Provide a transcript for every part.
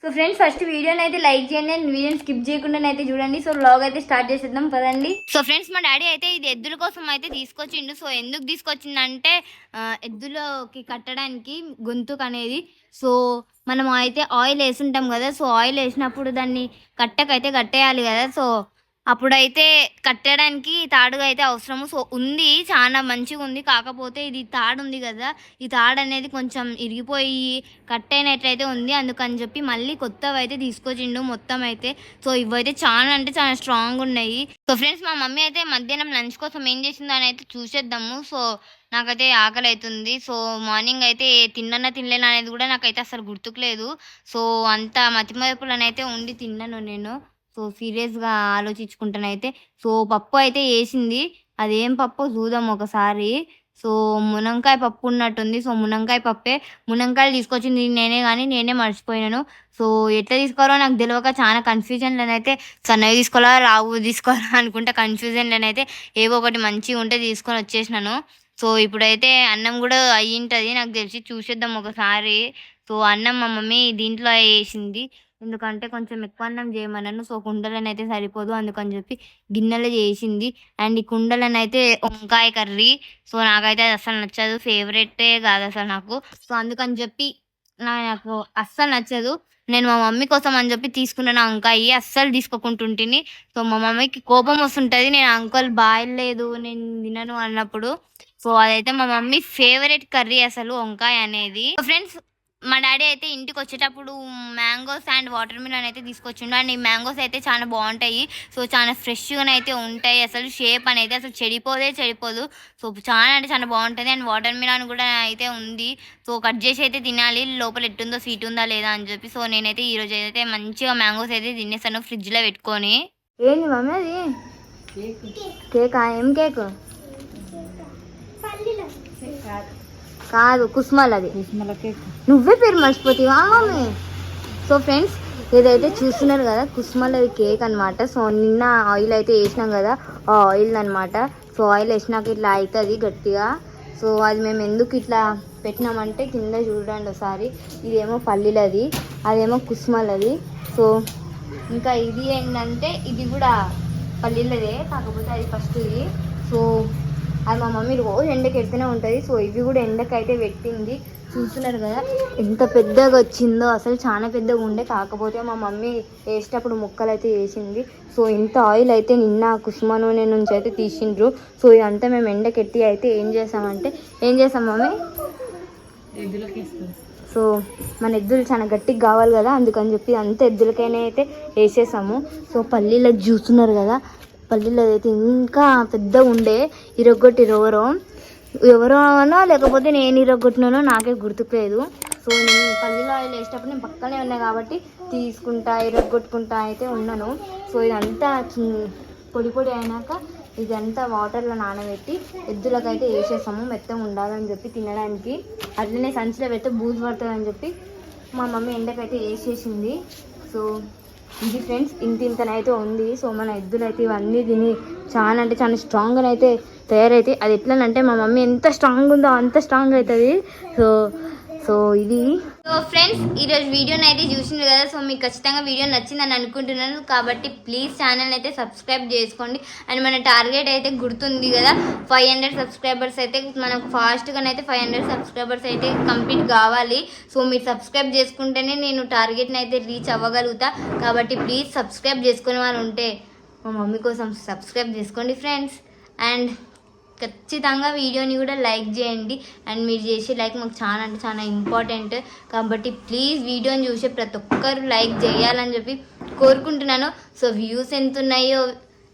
So friends first వీడియోని అయితే like చేయండి అండ్ వీడియోని స్కిప్ చేయకుండా అయితే చూడండి. సో వ్లాగ్ అయితే స్టార్ట్ చేసేద్దాం పదండి. సో ఫ్రెండ్స్ మా డాడీ అయితే ఇది ఎద్దుల కోసం అయితే తీసుకొచ్చిండు. సో ఎందుకు తీసుకొచ్చిందంటే ఎద్దులకి కట్టడానికి గొంతుకు అనేది. సో మనం అయితే ఆయిల్ వేసుంటాం కదా. సో ఆయిల్ వేసినప్పుడు దాన్ని కట్టకైతే కట్టేయాలి కదా. సో అప్పుడైతే కట్టడానికి తాడుగా అయితే అవసరము. సో ఉంది, చాలా మంచిగా ఉంది. కాకపోతే ఇది తాడు ఉంది కదా, ఈ తాడు అనేది కొంచెం ఇరిగిపోయి కట్ అయినట్లయితే ఉంది. అందుకని చెప్పి మళ్ళీ కొత్తవి అయితే తీసుకొచ్చిండు మొత్తం అయితే. సో ఇవైతే చాలా అంటే చాలా స్ట్రాంగ్ ఉన్నాయి. సో ఫ్రెండ్స్ మా మమ్మీ అయితే మధ్యాహ్నం లంచ్ కోసం ఏం చేసిందో అని అయితే చూసేద్దాము. సో నాకైతే ఆకలి అవుతుంది. సో మార్నింగ్ అయితే తినలేను అనేది కూడా నాకైతే అసలు గుర్తుకులేదు. సో అంత మతిమరుపులనైతే ఉండి తిన్నాను నేను. సో సీరియస్గా ఆలోచించుకుంటానైతే. సో పప్పు అయితే వేసింది, అదేం పప్పు చూద్దాం ఒకసారి. సో మునంకాయ పప్పు ఉన్నట్టుంది. సో మునంకాయ పప్పే, మునంకాయలు తీసుకొచ్చింది నేనే కానీ నేనే మర్చిపోయినాను. సో ఎట్లా తీసుకోవాలో నాకు తెలియక చాలా కన్ఫ్యూజన్లోనైతే సన్నవి తీసుకోవాలా రావు తీసుకోవాలా అనుకుంటా కన్ఫ్యూజన్లోనైతే ఏవో ఒకటి మంచిగా ఉంటే తీసుకొని వచ్చేసినాను. సో ఇప్పుడైతే అన్నం కూడా అయ్యి ఉంటుంది నాకు తెలిసి, చూసేద్దాం ఒకసారి. సో అన్నం మా మమ్మీ దీంట్లో వేసింది, ఎందుకంటే కొంచెం ఎక్కువ అన్నం చేయమన్నాను. సో కుండలను అయితే సరిపోదు, అందుకని చెప్పి గిన్నెలో చేసింది. అండ్ ఈ కుండలను అయితే వంకాయ కర్రీ. సో నాకైతే అది అస్సలు నచ్చదు, ఫేవరెటే కాదు అసలు నాకు. సో అందుకని చెప్పి నాకు అస్సలు నచ్చదు. నేను మా మమ్మీ కోసం అని చెప్పి తీసుకున్నాను వంకాయ, అస్సలు తీసుకోకుంటుంటిని. సో మా మమ్మీకి కోపం వస్తుంటుంది నేను అంకుల్ బాయలేదు నేను తినను అన్నప్పుడు. సో అదైతే మా మమ్మీ ఫేవరెట్ కర్రీ అసలు వంకాయ అనేది. ఫ్రెండ్స్ మా డాడీ అయితే ఇంటికి వచ్చేటప్పుడు మ్యాంగోస్ అండ్ వాటర్ మిలన్ అయితే తీసుకొచ్చిండు. అండ్ ఈ మ్యాంగోస్ అయితే చాలా బాగుంటాయి. సో చాలా ఫ్రెష్గానే అయితే ఉంటాయి. అసలు షేప్ అనేది అసలు చెడిపోదు. సో చాలా అంటే చాలా బాగుంటుంది. అండ్ వాటర్ మిలన్ కూడా అయితే ఉంది. సో కట్ చేసి అయితే తినాలి, లోపల ఎట్టుందో స్వీట్ ఉందా లేదా అని చెప్పి. సో నేనైతే ఈరోజు అయితే మంచిగా మ్యాంగోస్ అయితే తినేసాను ఫ్రిడ్జ్లో పెట్టుకొని. ఏంది మమ్మీ అది కేక్? ఏం కేక్? కాదు కుస్మల్, అది నువ్వే పేరు మర్చిపోతావా మమ్మీ? సో ఫ్రెండ్స్ ఏదైతే చూస్తున్నారు కదా కుస్మల్ అది కేక్ అనమాట. సో నిన్న ఆయిల్ అయితే వేసినాం కదా, ఆ ఆయిల్ అనమాట. సో ఆయిల్ వేసినాక ఇట్లా అవుతుంది గట్టిగా. సో అది మేము ఎందుకు ఇట్లా పెట్టినామంటే కింద చూడండి ఒకసారి, ఇదేమో పల్లీలది, అదేమో కుస్మల్. సో ఇంకా ఇది ఏంటంటే ఇది కూడా పల్లీలదే, కాకపోతే అది ఫస్ట్ది. సో అది మా మమ్మీ రోజు ఎండకి ఎడుతూనే ఉంటుంది. సో ఇవి కూడా ఎండకైతే పెట్టింది, చూస్తున్నారు కదా ఎంత పెద్దగా వచ్చిందో. అసలు చాలా పెద్దగా ఉండే, కాకపోతే మా మమ్మీ వేసేటప్పుడు ముక్కలు అయితే వేసింది. సో ఇంత ఆయిల్ అయితే నిన్న కుసుమ నూనె నుంచి అయితే తీసిండ్రు. సో ఇదంతా మేము ఎండకెట్టి అయితే ఏం చేసాం మమ్మీ? సో మన ఎద్దులు చాలా గట్టిగా కావాలి కదా, అందుకని చెప్పి అంత ఎద్దులకైనా అయితే వేసేసాము. సో పల్లీలకు చూస్తున్నారు కదా, పల్లీలు అయితే ఇంకా పెద్దగా ఉండే, ఎవరో అన్నా లేకపోతే నేను ఇరగొట్టినానో నాకే గుర్తుకులేదు. సో నేను పల్లీలో ఆయిల్ వేసేటప్పుడు నేను పక్కనే ఉన్నా కాబట్టి తీసుకుంటా ఇరగొట్టుకుంటా అయితే ఉన్నాను. సో ఇదంతా పొడి అయినాక ఇదంతా వాటర్లో నానబెట్టి ఎద్దులకైతే వేసేసాము, మెత్తగా ఉండాలని చెప్పి తినడానికి. అట్లనే సంచిలో పెడితే బూజు పడుతుందని చెప్పి మా మమ్మీ ఎండకైతే వేసేసింది. సో ఇది ఫ్రెండ్స్ ఇంతనైతే ఉంది. సో మన ఎద్దులైతే ఇవన్నీ తిని చాలా అంటే చాలా స్ట్రాంగ్గా అయితే తయారైతే, అది ఎట్లనంటే మా మమ్మీ ఎంత స్ట్రాంగ్ ఉందో అంత స్ట్రాంగ్ అవుతుంది. సో ఇది ఫ్రెండ్స్ ఈరోజు వీడియోని అయితే చూసిండ్రు కదా. సో మీకు ఖచ్చితంగా వీడియో నచ్చిందని అనుకుంటున్నాను. కాబట్టి ప్లీజ్ ఛానల్ అయితే సబ్స్క్రైబ్ చేసుకోండి. అండ్ మన టార్గెట్ అయితే గుర్తుంది కదా, 500 సబ్స్క్రైబర్స్ అయితే మనకు ఫాస్ట్గానైతే 500 సబ్స్క్రైబర్స్ అయితే కంప్లీట్ కావాలి. సో మీరు సబ్స్క్రైబ్ చేసుకుంటేనే నేను టార్గెట్ని అయితే రీచ్ అవ్వగలుగుతా. కాబట్టి ప్లీజ్ సబ్స్క్రైబ్ చేసుకునే వాళ్ళు ఉంటే మా మమ్మీ కోసం సబ్స్క్రైబ్ చేసుకోండి ఫ్రెండ్స్. అండ్ ఖచ్చితంగా వీడియోని కూడా లైక్ చేయండి. అండ్ మీరు చేసే లైక్ మాకు చాలా అంటే చాలా ఇంపార్టెంట్. కాబట్టి ప్లీజ్ వీడియోని చూసే ప్రతి ఒక్కరు లైక్ చేయాలని చెప్పి కోరుకుంటున్నాను. సో వ్యూస్ ఎంత ఉన్నాయో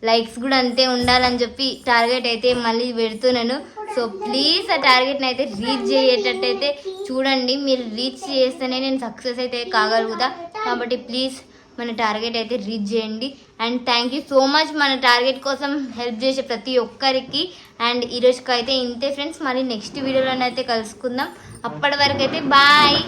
లైక్స్ కూడా అంతే ఉండాలని చెప్పి టార్గెట్ అయితే మళ్ళీ పెడుతున్నాను. సో ప్లీజ్ ఆ టార్గెట్ని అయితే రీచ్ చేయేటట్టయితే చూడండి. మీరు రీచ్ చేస్తేనే నేను సక్సెస్ అయితే కాగలుగుతా. కాబట్టి ప్లీజ్ మన టార్గెట్ అయితే రీచ్ చేయండి. And thank you so much మన టార్గెట్ కోసం హెల్ప్ చేసే ప్రతి ఒక్కరికి. అండ్ ఈరోజుకి అయితే ఇంతే ఫ్రెండ్స్, మళ్ళీ నెక్స్ట్ వీడియోలోనైతే కలుసుకుందాం. అప్పటి వరకు అయితే బాయ్.